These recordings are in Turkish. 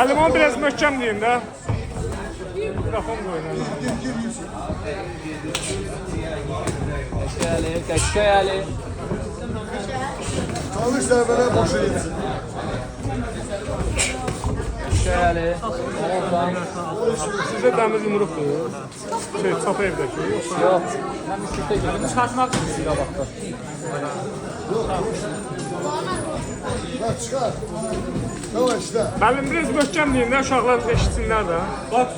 Əlman biraz möhkəm deyin də. Mikrofon qoyun. Qəşkəy Əli. Çalış zərbələr boşa gitsin. Qəşkəy Əli. Oğuzhan. Sizə dəmir yumruqdur. Çap evdəki. Yox. Mən müşküldə girdim. Çıxartmaq üçün qabaqda. Lan çıkar. Tamam işte. Müəllim biraz möhkəm deyin də, uşaqlar eşitsinlər də. Bax.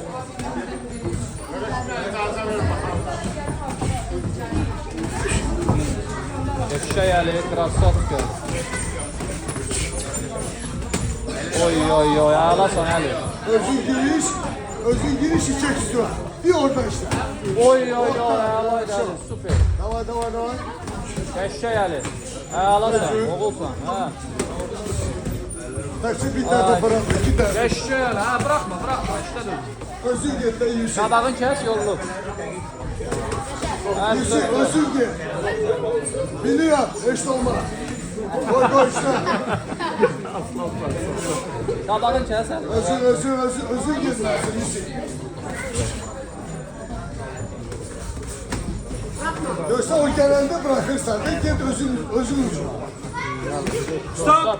Qəşkəy Əli. Krasovka. Oy oy oy. Ağlasan Əli. Özün giriş içecek istiyor. Bir orada işte. Oy oy oy. Ağlaydı Əli. Süper. Davay. Qəşkəy Əli. Ağlasan. Oğulsan. Hə. Taksi bir tane para. İki tane. Qəşkəy Əli. Hə, bırakma. İşte dur. Özün git de yüksek. Qabağın kəs yollu. Yüksek özün git. Biliyor. Eşit olmaz. Koy işte. Qabağın kəs Əli. Özün girmezsin. Yüksek. Yoksa o genelde bırakırsan da git özün ucuna. Stop.